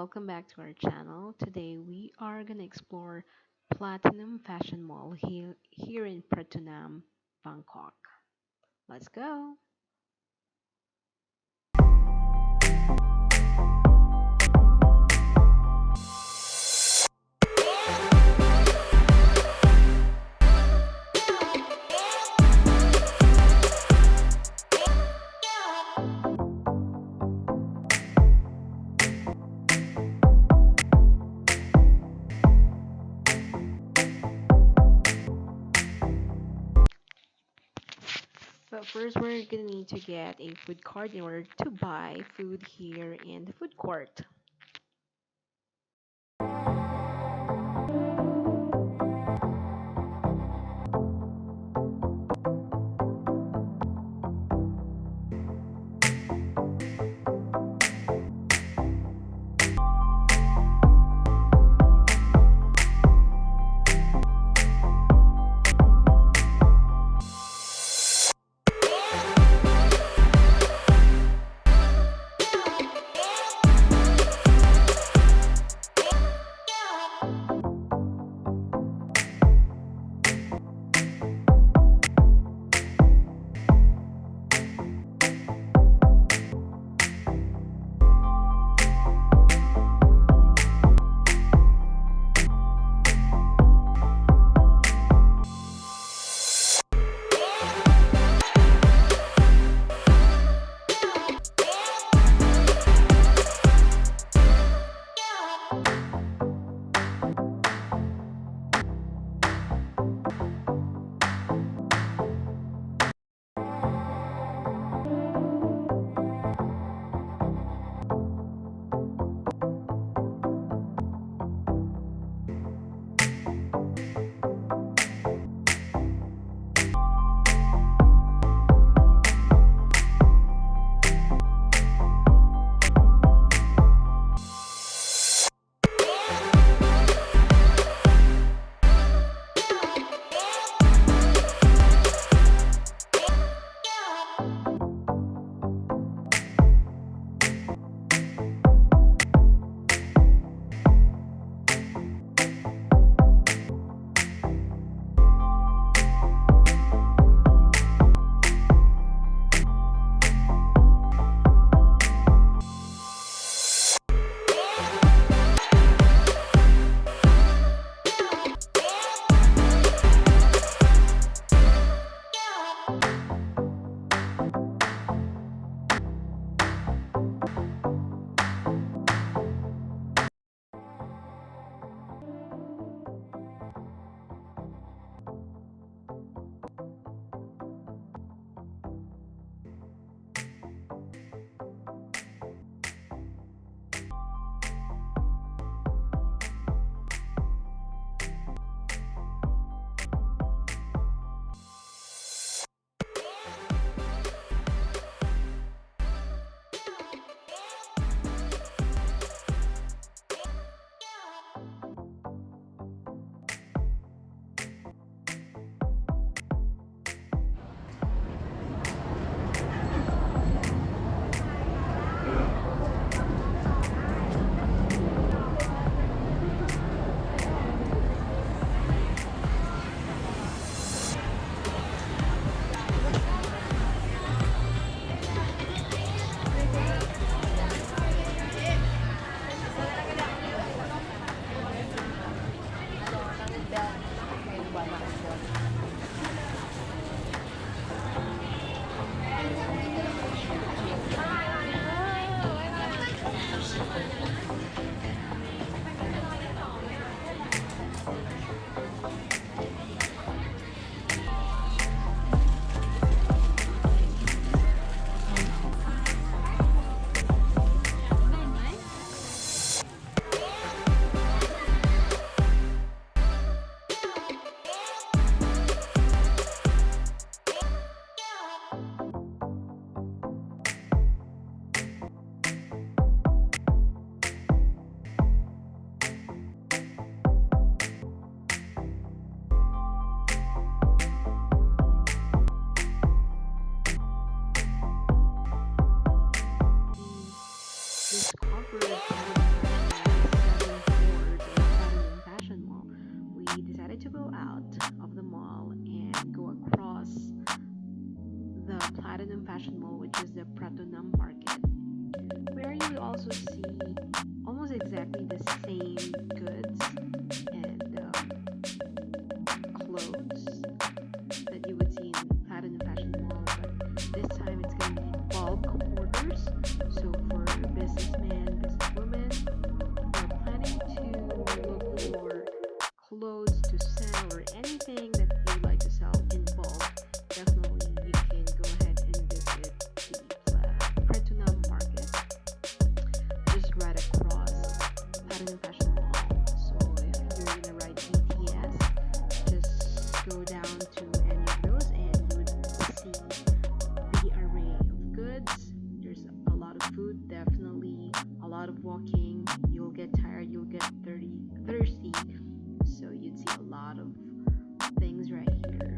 welcome back to our channel. Today we are gonna explore Platinum Fashion Mall here in Pratunam, Bangkok. Let's go. But first, we're gonna need to get a food card in order to buy food here in the food court. Discovered also see almost exactly the same goods and clothes that you would see in Platinum Fashion Mall, but this time it's going to be bulk orders. So for businessmen, businesswomen, you're planning to look for clothes to sell or anything that you like to sell in bulk, definitely you can go ahead and visit the Pratunam Market, just right across Platinum Fashion Mall. So if you're gonna ride BTS, just go down to any of those and you would see the array of goods. There's a lot of food, definitely a lot of walking. You'll get tired, you'll get thirsty. So you'd see a lot of things right here.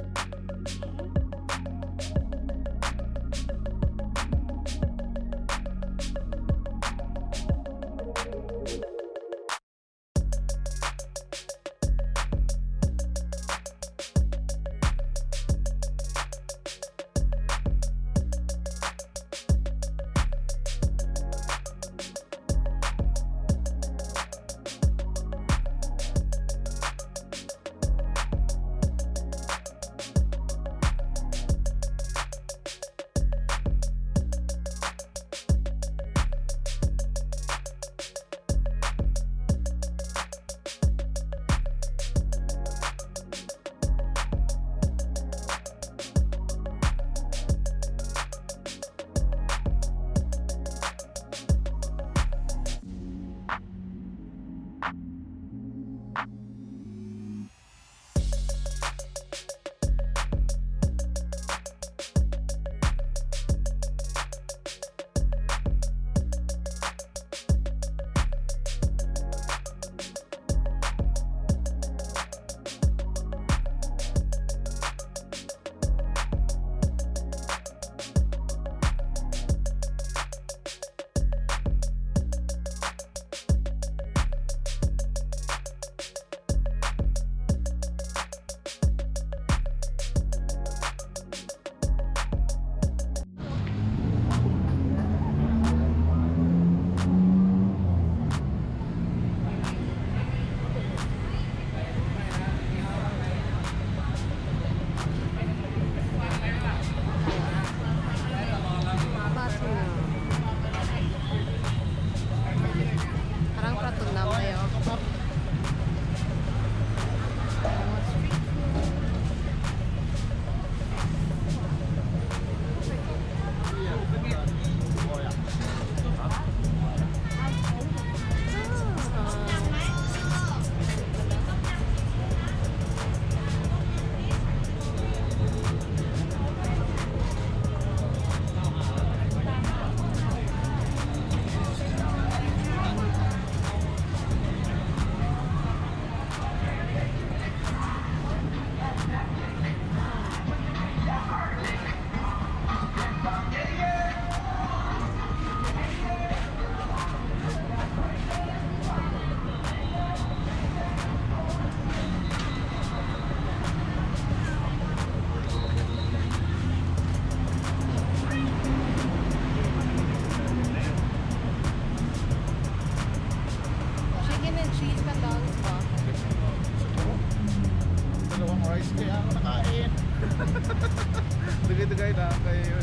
Dugay-dugay na kayo.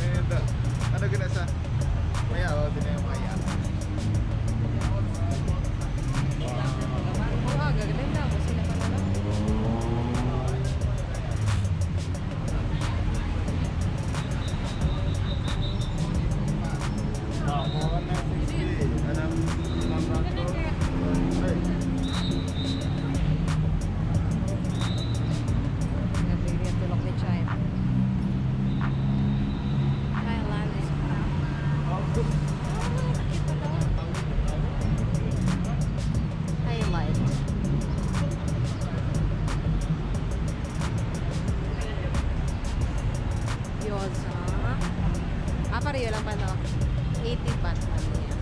Ano ginasa? Maya o, din na yung mga yan. Oo, gaganda ako. Sila pa na lang. Pareho lang pa, no? 80 baht man yan.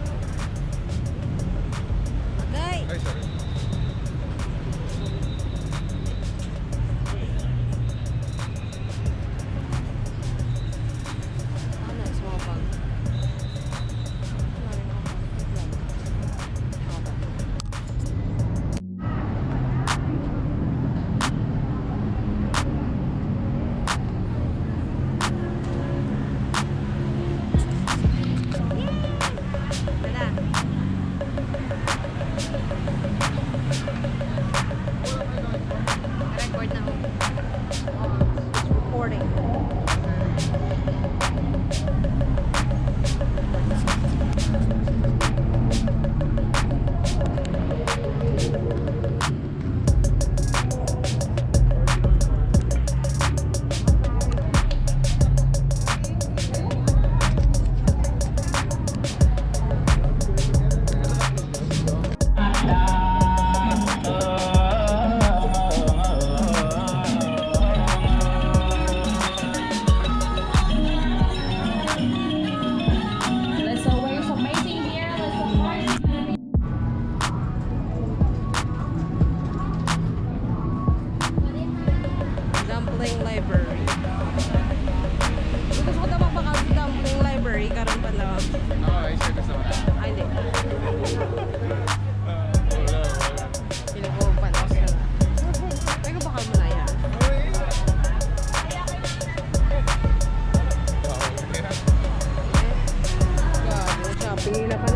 Tingin na ka